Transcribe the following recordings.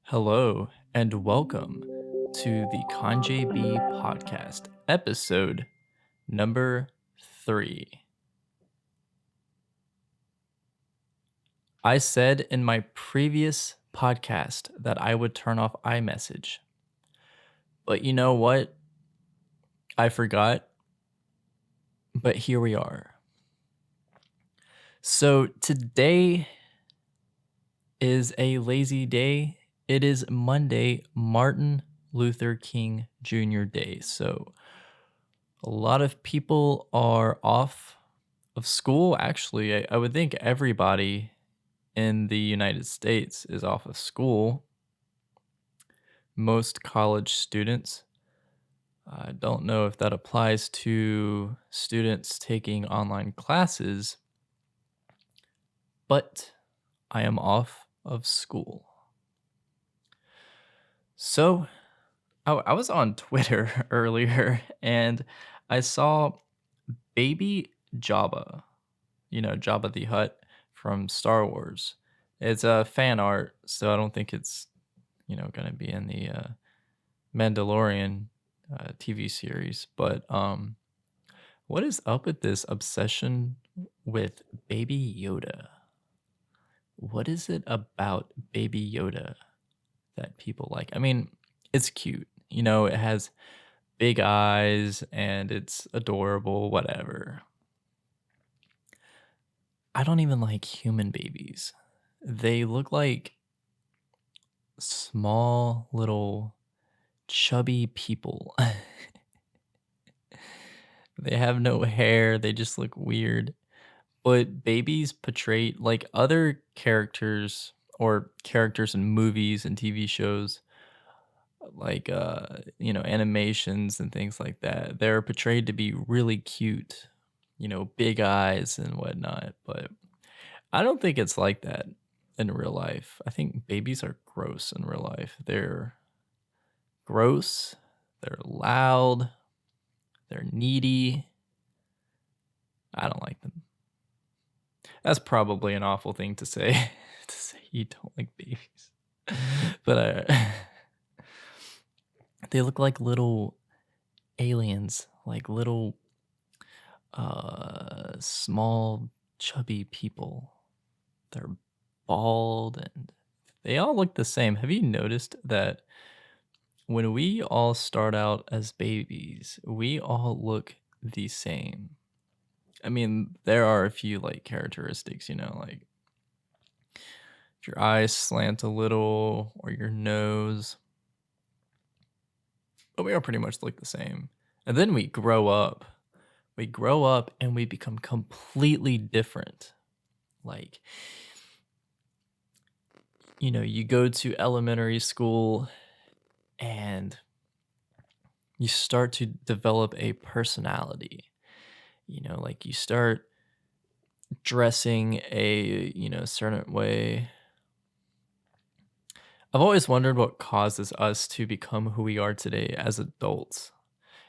Hello and welcome to the con-j.b podcast, episode number 3. I said in my previous podcast that I would turn off iMessage, but you know what? I forgot, but here we are. So today is a lazy day. It is Monday, Martin Luther King Jr. Day. So a lot of people are off of school. Actually, I would think everybody in the United States is off of school. Most college students. I don't know if that applies to students taking online classes, but I am off of school. So I was on Twitter earlier and I saw Baby Jabba, Jabba the Hutt from Star Wars. It's a fan art, so I don't think it's, gonna be in the Mandalorian TV series. But what is up with this obsession with Baby Yoda? What is it about Baby Yoda that people like? I mean, it's cute. It has big eyes and it's adorable, whatever. I don't even like human babies. They look like small little chubby people. They have no hair, they just look weird. But babies portrayed like other characters or characters in movies and TV shows, like animations and things like that. They're portrayed to be really cute, big eyes and whatnot. But I don't think it's like that in real life. I think babies are gross in real life. They're gross, they're loud, they're needy. I don't like them. That's probably an awful thing to say, to say you don't like babies. But they look like little aliens, like little small chubby people. They're bald and they all look the same. Have you noticed that when we all start out as babies, we all look the same? I mean, there are a few like characteristics, like if your eyes slant a little or your nose, but we all pretty much look the same. And then we grow up. We grow up and we become completely different. Like, you go to elementary school and you start to develop a personality. Like you start dressing a, certain way. I've always wondered what causes us to become who we are today as adults.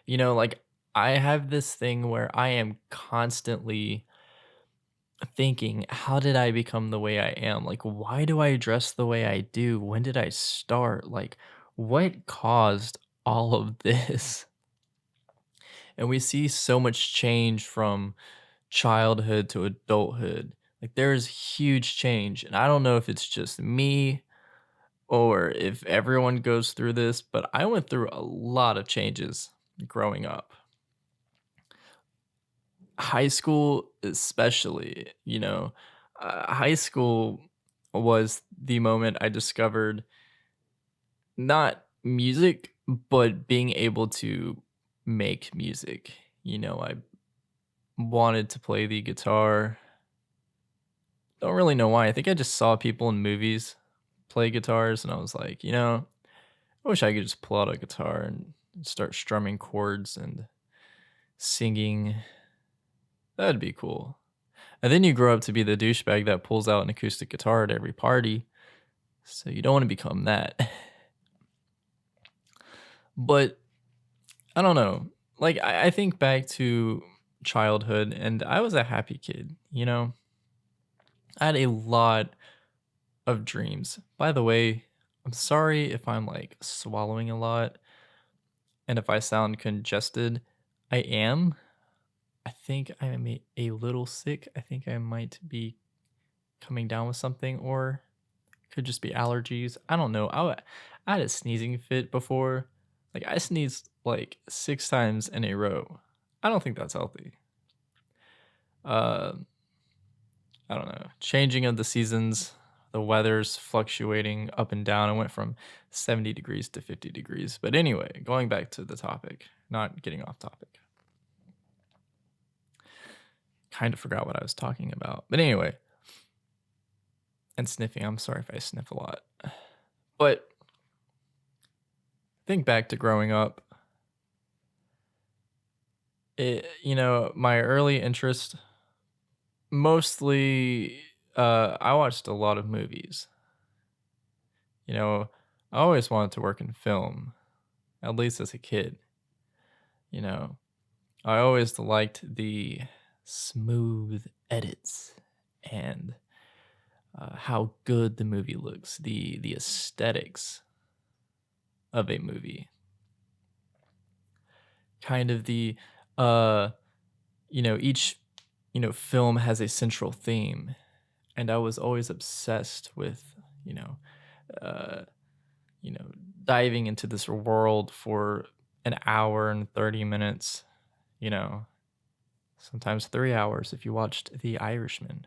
Like I have this thing where I am constantly thinking, how did I become the way I am? Like, why do I dress the way I do? When did I start? Like, what caused all of this? And we see so much change from childhood to adulthood. Like, there's huge change. And I don't know if it's just me or if everyone goes through this, but I went through a lot of changes growing up. High school, especially, high school was the moment I discovered not music, but being able to make music. I wanted to play the guitar. Don't really know why. I think I just saw people in movies play guitars, and I was like, I wish I could just pull out a guitar and start strumming chords and singing. That'd be cool. And then you grow up to be the douchebag that pulls out an acoustic guitar at every party. So you don't want to become that. But I don't know. Like, I think back to childhood and I was a happy kid, I had a lot of dreams. By the way, I'm sorry if I'm like swallowing a lot and if I sound congested. I am. I think I am a little sick. I think I might be coming down with something, or could just be allergies. I don't know. I had a sneezing fit before. Like I sneezed like 6 times in a row. I don't think that's healthy. Uh, I don't know. Changing of the seasons, the weather's fluctuating up and down. It went from 70 degrees to 50 degrees. But anyway, going back to the topic, not getting off topic. Kind of forgot what I was talking about. But anyway, and sniffing. I'm sorry if I sniff a lot. But think back to growing up. My early interest, mostly, I watched a lot of movies. You know, I always wanted to work in film, at least as a kid. You know, I always liked the smooth edits and how good the movie looks, the aesthetics of a movie, kind of the uh, each film has a central theme, and I was always obsessed with you know uh, you know diving into this world for an hour and 30 minutes. You know, sometimes 3 hours if you watched The Irishman.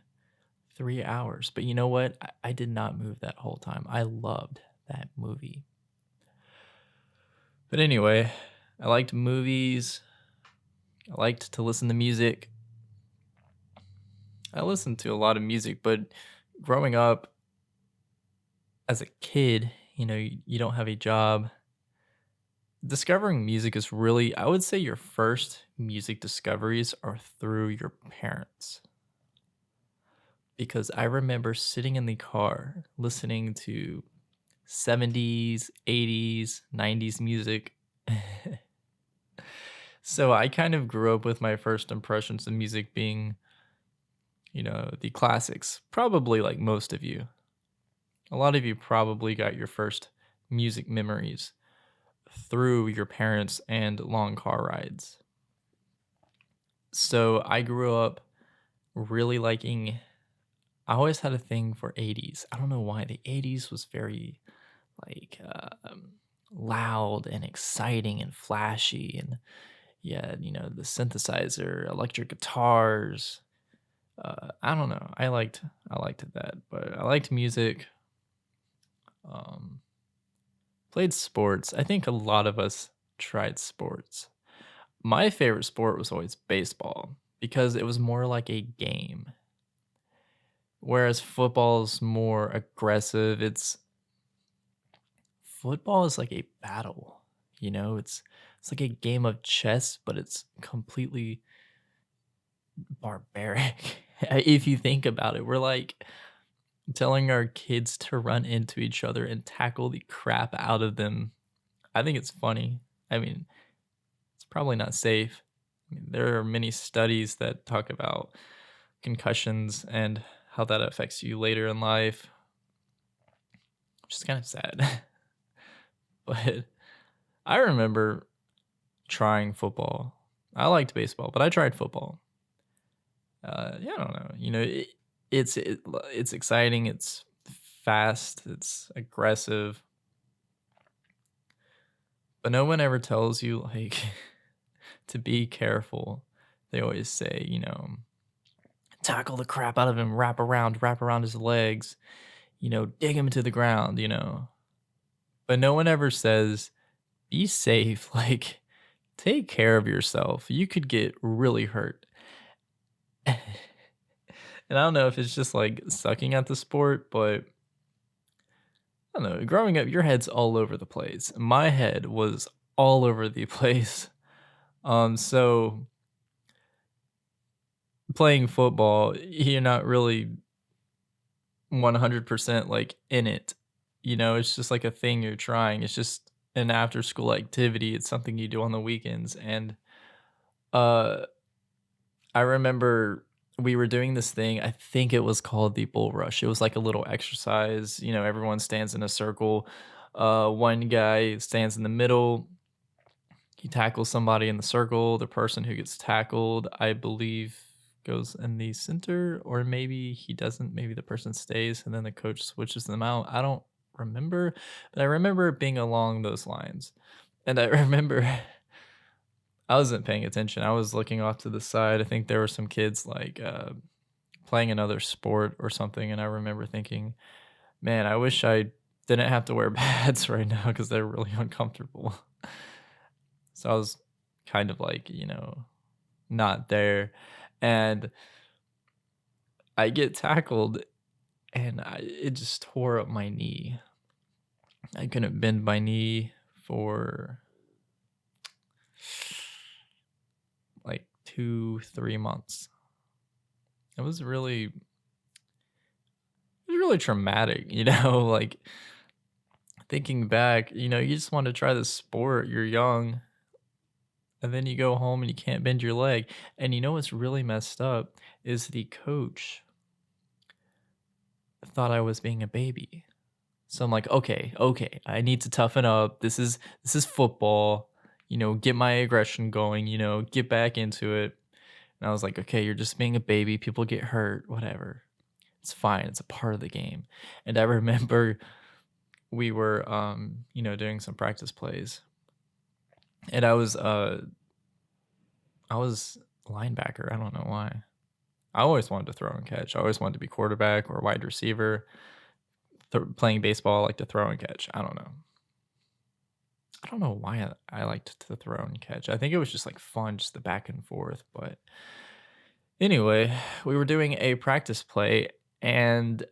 3 hours. But you know what? I did not move that whole time. I loved that movie. But anyway, I liked movies. I liked to listen to music. I listened to a lot of music, but growing up as a kid, you don't have a job. Discovering music is really, I would say, your first music discoveries are through your parents. Because I remember sitting in the car listening to 70s, 80s, 90s music. So I kind of grew up with my first impressions of music being, the classics. Probably like most of you. A lot of you probably got your first music memories through your parents and long car rides. So I grew up really liking, I always had a thing for 80s. I don't know why. The 80s was very like loud and exciting and flashy, and yeah, the synthesizer, electric guitars. I don't know. I liked that, but I liked music. Um, Played sports. I think a lot of us tried sports. My favorite sport was always baseball because it was more like a game, whereas football is more aggressive. Football is like a battle. It's like a game of chess, but it's completely barbaric. If you think about it, we're like telling our kids to run into each other and tackle the crap out of them. I think it's funny. I mean, it's probably not safe. I mean, there are many studies that talk about concussions and how that affects you later in life, which is kind of sad. But I remember trying football. I liked baseball, but I tried football. Yeah, I don't know. It's exciting. It's fast. It's aggressive. But no one ever tells you like to be careful. They always say, tackle the crap out of him, wrap around his legs, dig him to the ground. But no one ever says, be safe. Like, take care of yourself. You could get really hurt. And I don't know if it's just like sucking at the sport, but I don't know. Growing up, your head's all over the place. My head was all over the place. So playing football, you're not really 100% like in it. It's just like a thing you're trying. It's just an after school activity. It's something you do on the weekends. And uh I remember we were doing this thing. I think it was called the bull rush. It was like a little exercise. Everyone stands in a circle. One guy stands in the middle. He tackles somebody in the circle. The person who gets tackled, I believe, goes in the center, or maybe he doesn't. Maybe the person stays, and then the coach switches them out. I don't remember, but I remember it being along those lines. And I remember I wasn't paying attention. I was looking off to the side. I think there were some kids like playing another sport or something, and I remember thinking, "Man, I wish I didn't have to wear pads right now because they're really uncomfortable." So I was kind of like, not there. And I get tackled and it just tore up my knee. I couldn't bend my knee for like 2, 3 months. It was really traumatic, like thinking back, you just want to try this sport, you're young, and then you go home and you can't bend your leg. And you know what's really messed up is the coach thought I was being a baby. So I'm like, okay, okay, I need to toughen up. This is football. Get my aggression going. Get back into it. And I was like, okay, you're just being a baby. People get hurt, whatever. It's fine. It's a part of the game. And I remember we were, doing some practice plays, and I was linebacker. I don't know why. I always wanted to throw and catch. I always wanted to be quarterback or wide receiver. Playing baseball, I like to throw and catch. I don't know. I don't know why I liked to throw and catch. I think it was just like fun, just the back and forth. But anyway, we were doing a practice play and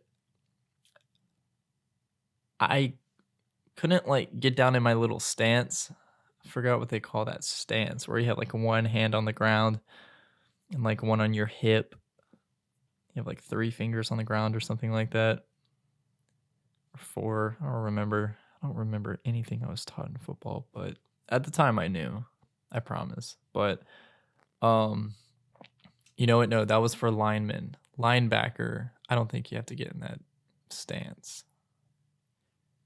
I couldn't like get down in my little stance. I forgot what they call that stance where you have like one hand on the ground and like one on your hip. You have like 3 fingers on the ground or something like that. Or 4. I don't remember. I don't remember anything I was taught in football, but at the time I knew. I promise. But you know what? No, that was for linemen. Linebacker, I don't think you have to get in that stance.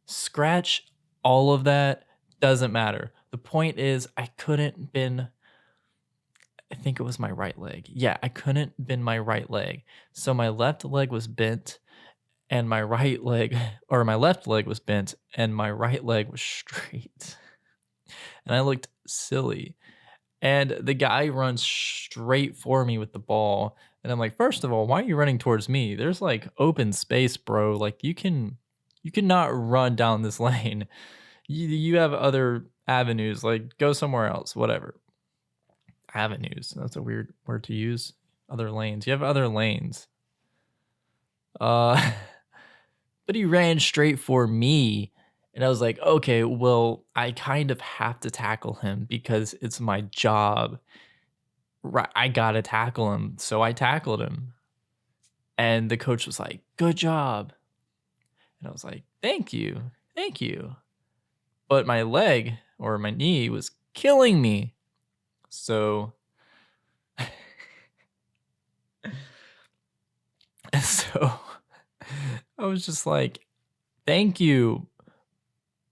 Scratch all of that, doesn't matter. The point is, I couldn't bend, I think it was my right leg. Yeah, I couldn't bend my right leg. So my left leg was bent and my right leg, or my left leg was bent and my right leg was straight. And I looked silly. And the guy runs straight for me with the ball. And I'm like, first of all, why are you running towards me? There's like open space, bro. Like you cannot run down this lane. You have other avenues. Like go somewhere else, whatever. Avenues. That's a weird word to use. Other lanes. You have other lanes. Uh but he ran straight for me. And I was like, okay, well, I kind of have to tackle him because it's my job. Right, I gotta tackle him. So I tackled him. And the coach was like, good job. And I was like, thank you. Thank you. But my leg or my knee was killing me. So, so I was just like, thank you.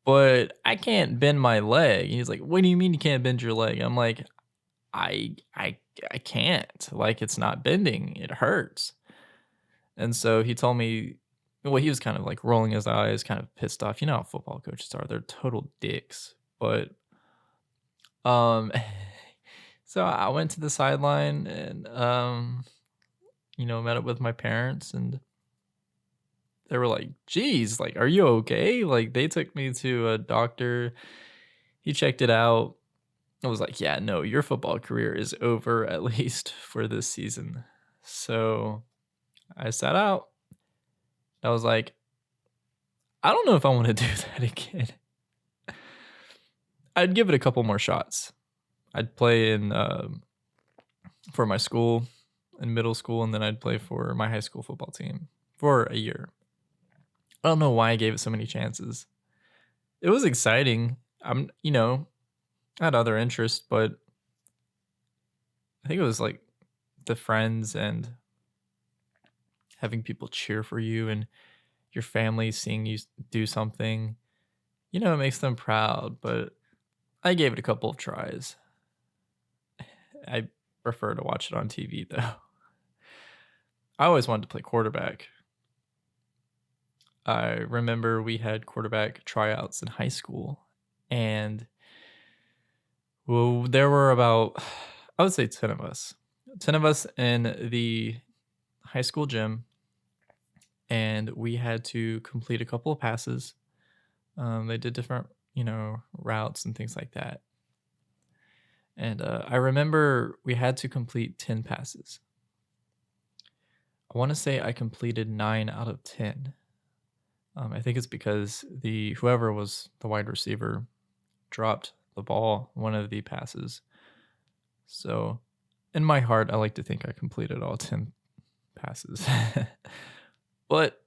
But I can't bend my leg. He's like, what do you mean you can't bend your leg? I'm like, I I I can't. Like it's not bending. It hurts. And so he told me, well, he was kind of like rolling his eyes, kind of pissed off. You know how football coaches are. They're total dicks. But um so I went to the sideline and met up with my parents and they were like, "Geez, like are you okay?" Like they took me to a doctor. He checked it out. I was like, "Yeah, no, your football career is over at least for this season." So, I sat out. I was like, "I don't know if I want to do that again." I'd give it a couple more shots. I'd play in for my school in middle school, and then I'd play for my high school football team for a year. I don't know why I gave it so many chances. It was exciting. I had other interests, but I think it was like the friends and having people cheer for you and your family seeing you do something, it makes them proud. But I gave it a couple of tries. I prefer to watch it on TV though. I always wanted to play quarterback. I remember we had quarterback tryouts in high school, and well, there were about, I would say 10 of us. 10 of us in the high school gym, and we had to complete a couple of passes. They did different, routes and things like that. And I remember we had to complete 10 passes. I want to say I completed 9 out of 10. I think it's because the whoever was the wide receiver dropped the ball one of the passes. So, in my heart, I like to think I completed all 10 passes. But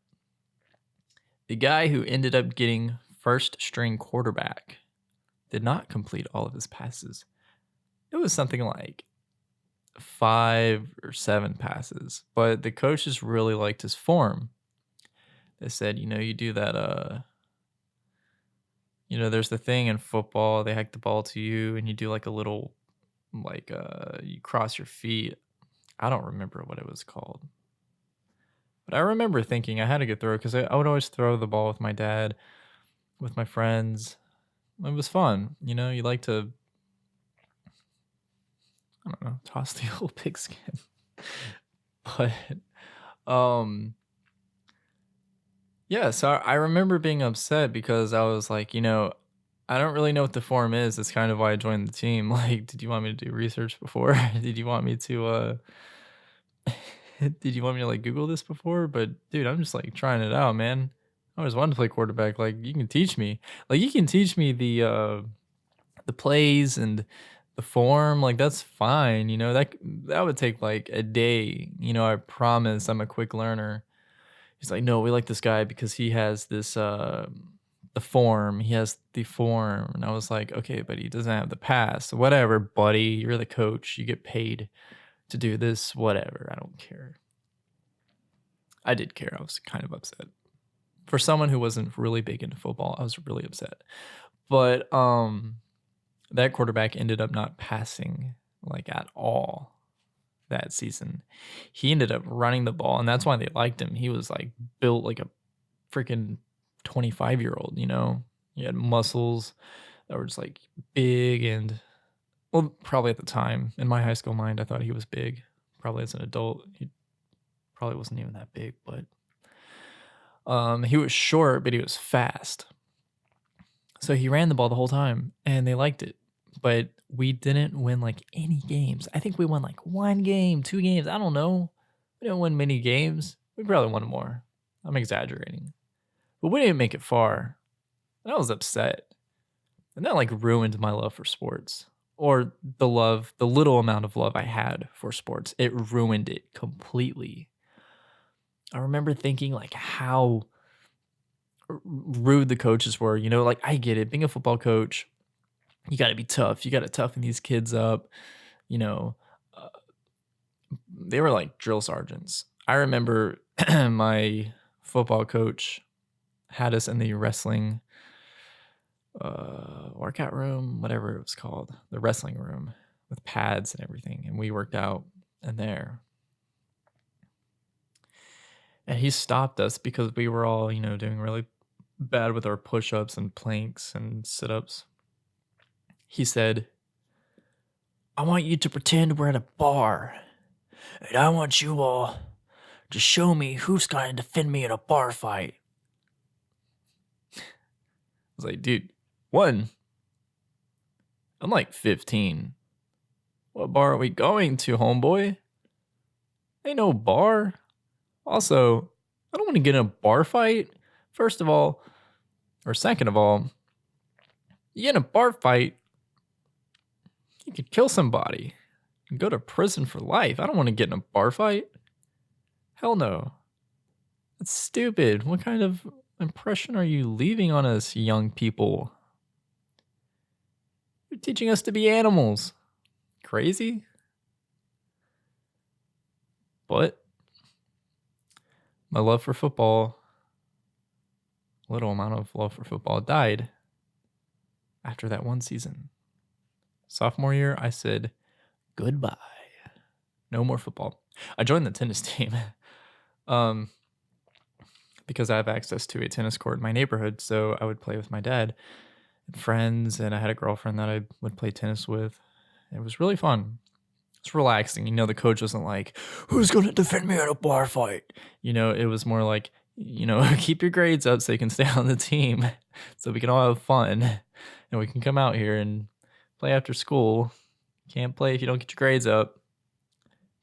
the guy who ended up getting first string quarterback did not complete all of his passes. It was something like 5 or 7 passes, but the coaches really liked his form. They said, you do that there's the thing in football, they hike the ball to you and you do like a little you cross your feet. I don't remember what it was called. But I remember thinking I had a good throw because I would always throw the ball with my dad, with my friends. It was fun. You like to, I don't know, toss the old pigskin. But, um, yeah, so I remember being upset because I was like, I don't really know what the form is. That's kind of why I joined the team. Like, did you want me to do research before? Did you want me to, did you want me to like Google this before? But dude, I'm just like trying it out, man. I always wanted to play quarterback. Like you can teach me. Like you can teach me the plays and the form. Like that's fine. That would take like a day. I promise I'm a quick learner. He's like, no, we like this guy because he has this the form. He has the form. And I was like, okay, but he doesn't have the pass. Whatever, buddy. You're the coach. You get paid to do this. Whatever. I don't care. I did care. I was kind of upset. For someone who wasn't really big into football, I was really upset. But that quarterback ended up not passing like at all that season. He ended up running the ball, and that's why they liked him. He was like built like a freaking 25-year-old. He had muscles that were just like big and well, probably at the time in my high school mind, I thought he was big. Probably as an adult, he probably wasn't even that big, but he was short, but he was fast. So he ran the ball the whole time and they liked it. But we didn't win like any games. I think we won like 1 game, 2 games. I don't know. We didn't win many games. We probably won more. I'm exaggerating. But we didn't make it far. And I was upset. And that like ruined my love for sports. Or the little amount of love I had for sports. It ruined it completely. I remember thinking like how rude the coaches were. Like I get it. Being a football coach, you got to be tough. You got to toughen these kids up. You know, uh, they were like drill sergeants. I remember my football coach had us in the wrestling workout room, whatever it was called, the wrestling room with pads and everything. And we worked out in there. And he stopped us because we were all, doing really bad with our push ups and planks and sit ups. He said, I want you to pretend we're at a bar, and I want you all to show me who's going to defend me in a bar fight. I was like, dude, one, I'm like 15. What bar are we going to, homeboy? Ain't no bar. Also, I don't want to get in a bar fight. First of all, or second of all, you get in a bar fight, you could kill somebody and go to prison for life. I don't want to get in a bar fight. Hell no. That's stupid. What kind of impression are you leaving on us, young people? You're teaching us to be animals. Crazy? But my love for football, little amount of love for football, died after that one season. Sophomore year, I said goodbye. No more football. I joined the tennis team um, because I have access to a tennis court in my neighborhood. So I would play with my dad and friends, and I had a girlfriend that I would play tennis with. It was really fun. It's relaxing. The coach wasn't like, who's going to defend me in a bar fight? It was more like, keep your grades up so you can stay on the team so we can all have fun and we can come out here and play after school. Can't play if you don't get your grades up.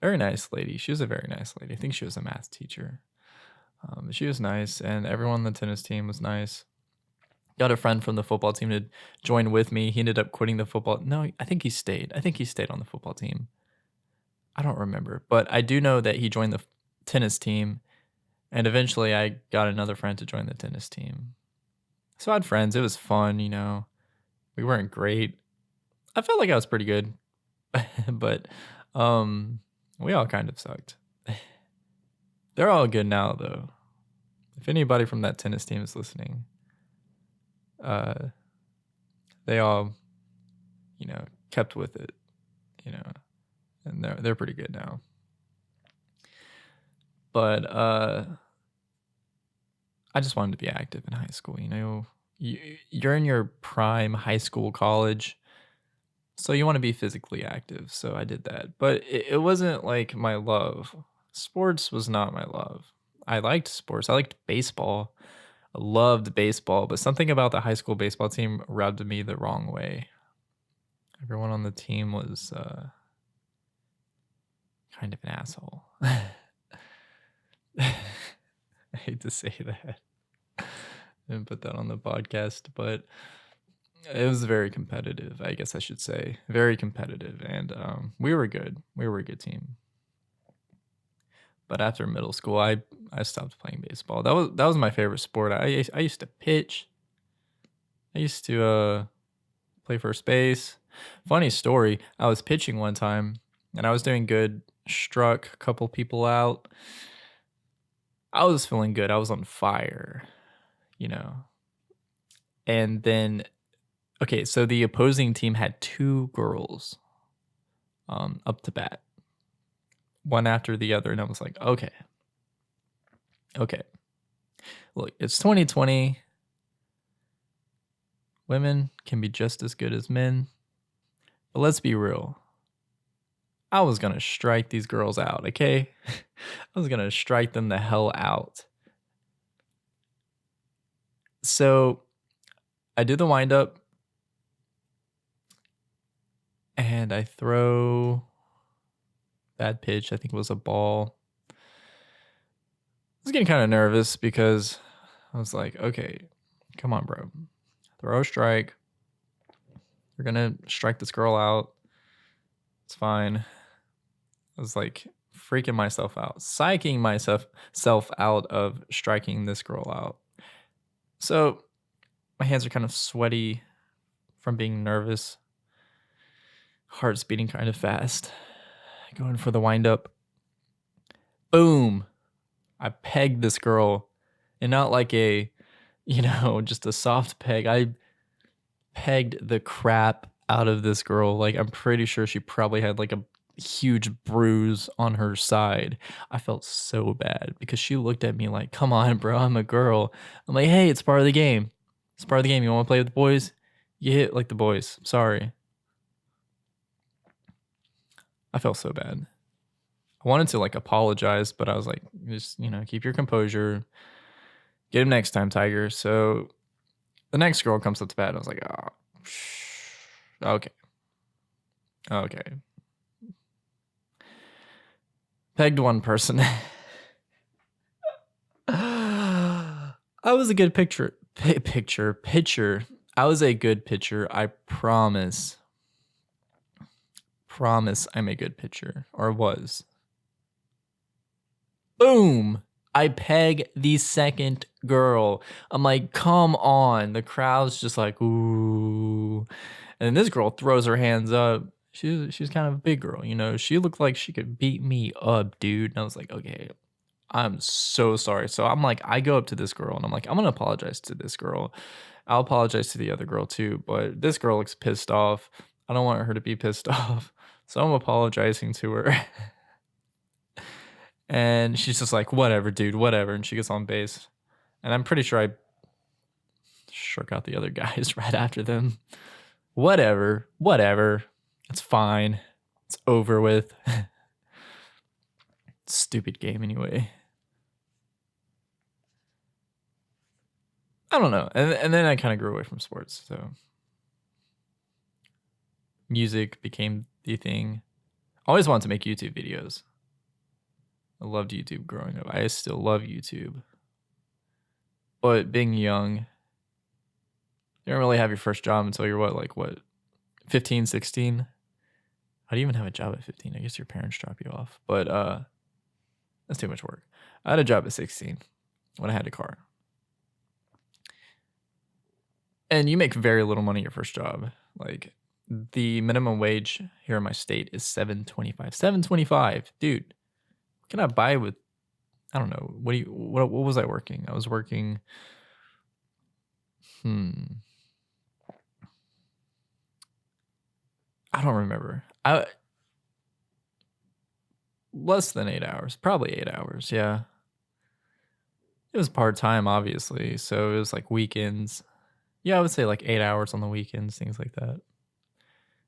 Very nice lady. She was a very nice lady. I think she was a math teacher. She was nice, and everyone on the tennis team was nice. Got a friend from the football team to join with me. He ended up quitting the football. No, I think he stayed. I think he stayed on the football team. I don't remember, but I do know that he joined the tennis team, and eventually I got another friend to join the tennis team. So I had friends. It was fun, We weren't great. I felt like I was pretty good, but we all kind of sucked. They're all good now, though. If anybody from that tennis team is listening, they all, kept with it, and they're pretty good now. But I just wanted to be active in high school. You're in your prime high school, college, so you want to be physically active. So I did that, but it wasn't like my love. Sports was not my love. I liked sports. I liked baseball. I loved baseball, but something about the high school baseball team rubbed me the wrong way. Everyone on the team was kind of an asshole. I hate to say that. I didn't put that on the podcast, but it was very competitive, I guess I should say. Very competitive, and we were good. We were a good team. But after middle school, I stopped playing baseball. That was my favorite sport. I used to pitch. I used to play first base. Funny story, I was pitching one time, and I was doing good. Struck a couple people out. I was feeling good. I was on fire, And then, okay, so the opposing team had two girls up to bat, one after the other. And I was like, okay. Look, it's 2020. Women can be just as good as men. But let's be real. I was going to strike these girls out, okay? I was going to strike them the hell out. So I do the windup, and I throw bad pitch. I think it was a ball. I was getting kind of nervous because I was like, okay, come on, bro. Throw a strike. You're going to strike this girl out. It's fine. I was like freaking myself out, psyching myself out of striking this girl out. So my hands are kind of sweaty from being nervous. Heart's beating kind of fast. Going for the windup. Boom. I pegged this girl. And not like a, just a soft peg. I pegged the crap out of this girl. Like, I'm pretty sure she probably had like a huge bruise on her side. I felt so bad because she looked at me like, come on, bro, I'm a girl. I'm like, hey, it's part of the game. It's part of the game. You want to play with the boys? You hit like the boys. Sorry. I felt so bad. I wanted to like apologize, but I was like, just, keep your composure. Get him next time, Tiger. So the next girl comes up to bat. And I was like, oh, okay. Pegged one person. I was a good pitcher. I was a good pitcher. I promise I'm a good pitcher, or was. Boom. I peg the second girl. I'm like, come on. The crowd's just like, ooh. And this girl throws her hands up. She's kind of a big girl, She looked like she could beat me up, dude. And I was like, okay, I'm so sorry. So I'm like, I go up to this girl and I'm like, I'm gonna apologize to this girl. I'll apologize to the other girl too, but this girl looks pissed off. I don't want her to be pissed off. So I'm apologizing to her. And she's just like, whatever, dude, whatever. And she gets on base. And I'm pretty sure I shook out the other guys right after them. Whatever, whatever. It's fine. It's over with. Stupid game anyway. I don't know. And then I kind of grew away from sports. So music became the thing. I always wanted to make YouTube videos. I loved YouTube growing up. I still love YouTube. But being young, you don't really have your first job until you're what, 15, 16? How do you even have a job at 15? I guess your parents drop you off. But that's too much work. I had a job at 16 when I had a car. And you make very little money your first job. Like the minimum wage here in my state is $7.25. $7.25. Dude, what can I buy with I don't know. What was I working? I was working I don't remember. I less than 8 hours. Probably 8 hours, yeah. It was part-time obviously, so it was like weekends. Yeah, I would say like 8 hours on the weekends, things like that.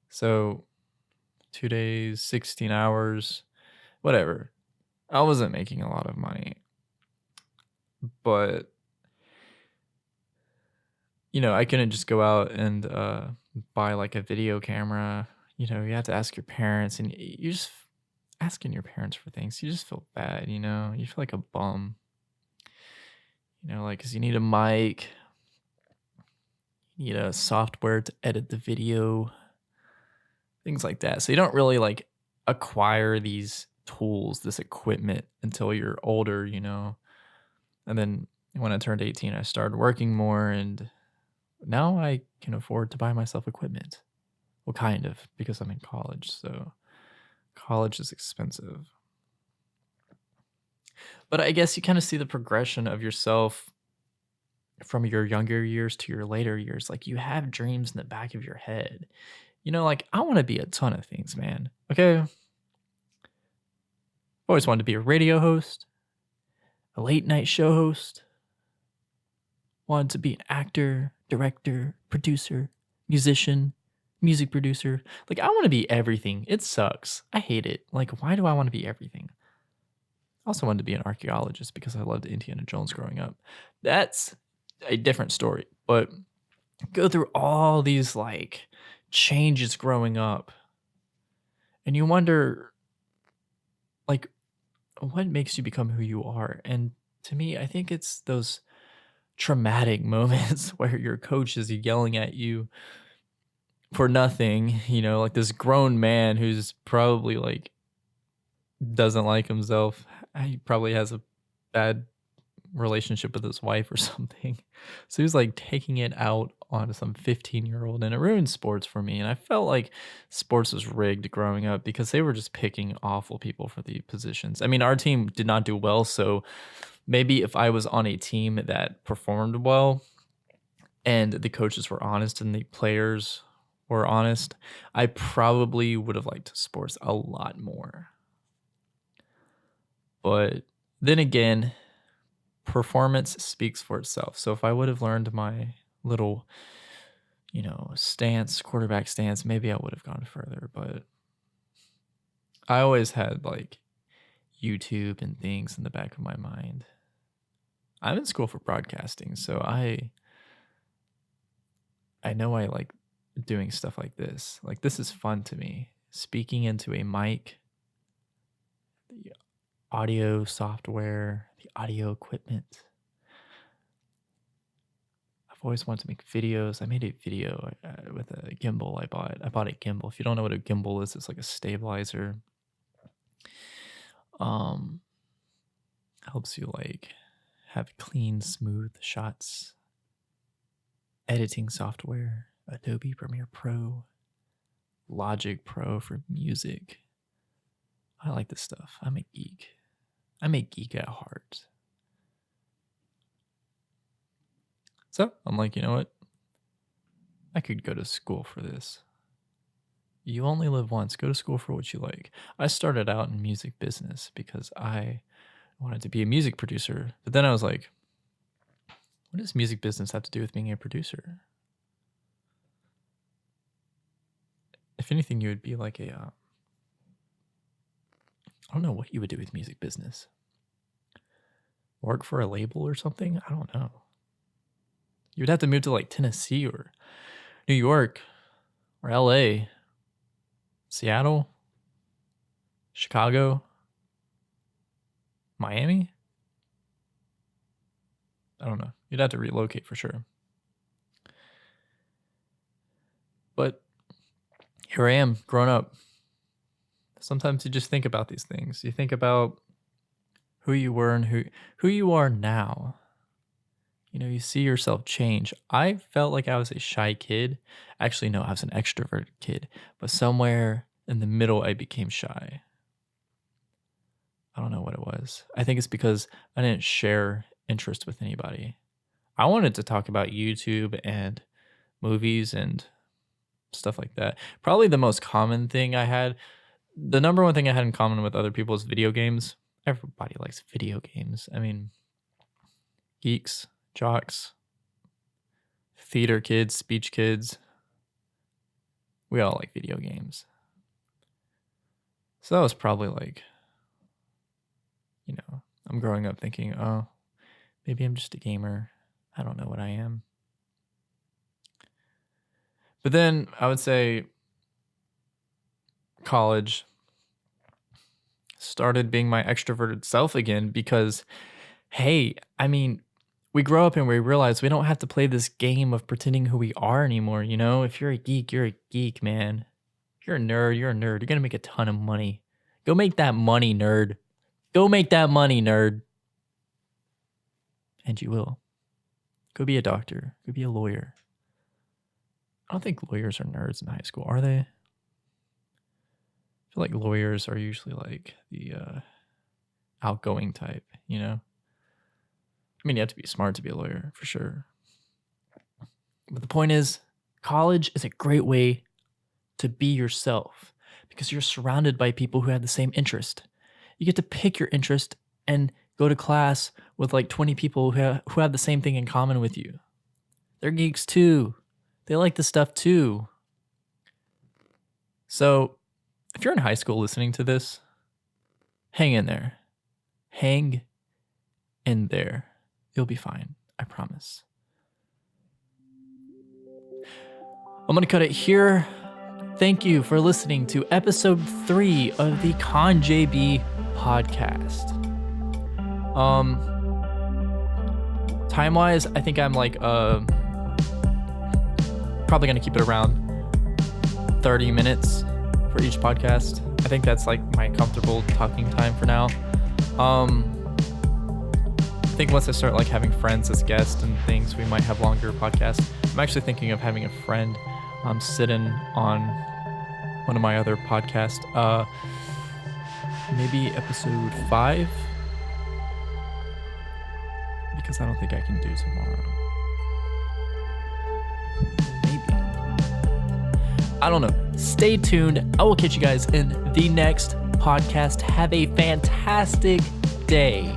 So 2 days, 16 hours, whatever. I wasn't making a lot of money. But I couldn't just go out and buy like a video camera. You have to ask your parents, and you just asking your parents for things. You just feel bad, You feel like a bum. Like, cause you need a mic, you need a software to edit the video, things like that. So you don't really like acquire these tools, this equipment until you're older. And then when I turned 18, I started working more, and now I can afford to buy myself equipment. Well, kind of, because I'm in college, so college is expensive. But I guess you kind of see the progression of yourself from your younger years to your later years. Like, you have dreams in the back of your head. Like, I want to be a ton of things, man. Okay? I've always wanted to be a radio host, a late night show host, wanted to be an actor, director, producer, musician, music producer. Like, I want to be everything. It sucks. I hate it. Like, why do I want to be everything? I also wanted to be an archaeologist because I loved Indiana Jones growing up. That's a different story. But go through all these like changes growing up, and you wonder, like, what makes you become who you are? And to me, I think it's those traumatic moments where your coach is yelling at you for nothing, like this grown man who's probably like doesn't like himself. He probably has a bad relationship with his wife or something. So he was like taking it out on some 15-year-old, and it ruined sports for me. And I felt like sports was rigged growing up because they were just picking awful people for the positions. I mean, our team did not do well, so maybe if I was on a team that performed well and the coaches were honest and the players were honest, I probably would have liked sports a lot more. But then again, performance speaks for itself. So if I would have learned my little, quarterback stance, maybe I would have gone further. But I always had like YouTube and things in the back of my mind. I'm in school for broadcasting, so I know I like doing stuff like this. Like, this is fun to me. Speaking into a mic, the audio software, the audio equipment. I've always wanted to make videos. I made a video with a gimbal I bought. I bought a gimbal. If you don't know what a gimbal is, it's like a stabilizer. Um, helps you like have clean, smooth shots. Editing software, Adobe Premiere Pro, Logic Pro for music. I like this stuff. I'm a geek. I'm a geek at heart. So I'm like, you know what? I could go to school for this. You only live once. Go to school for what you like. I started out in music business because I wanted to be a music producer. But then I was like, what does music business have to do with being a producer? If anything, you would be like a, I don't know what you would do with music business. Work for a label or something? I don't know. You would have to move to like Tennessee or New York or LA, Seattle, Chicago, Miami. I don't know. You'd have to relocate for sure. But here I am, grown up. Sometimes you just think about these things. You think about who you were and who you are now. You know, you see yourself change. I felt like I was a shy kid. Actually, no, I was an extroverted kid. But somewhere in the middle, I became shy. I don't know what it was. I think it's because I didn't share interest with anybody. I wanted to talk about YouTube and movies and stuff like that. Probably the most common thing I had, the number one thing I had in common with other people is video games. Everybody likes video games. I mean, geeks, jocks, theater kids, speech kids. We all like video games. So that was probably like, you know, I'm growing up thinking, oh, maybe I'm just a gamer. I don't know what I am. But then I would say college started being my extroverted self again because, hey, I mean, we grow up and we realize we don't have to play this game of pretending who we are anymore. You know, if you're a geek, you're a geek, man. If you're a nerd, you're a nerd. You're going to make a ton of money. Go make that money, nerd. Go make that money, nerd. And you will. Go be a doctor. Go be a lawyer. I don't think lawyers are nerds in high school, are they? I feel like lawyers are usually like the outgoing type, you know? I mean, you have to be smart to be a lawyer, for sure. But the point is, college is a great way to be yourself because you're surrounded by people who have the same interest. You get to pick your interest and go to class with like 20 people who have the same thing in common with you. They're geeks too. They like this stuff too. So if you're in high school listening to this, hang in there. Hang in there. You'll be fine. I promise. I'm going to cut it here. Thank you for listening to episode 3 of the con-j.b podcast. Time-wise, I think I'm like probably going to keep it around 30 minutes for each podcast. I think that's like my comfortable talking time for now. I think once I start like having friends as guests and things, we might have longer podcasts. I'm actually thinking of having a friend sitting on one of my other podcasts. Maybe episode 5, because I don't think I can do tomorrow. I don't know. Stay tuned. I will catch you guys in the next podcast. Have a fantastic day.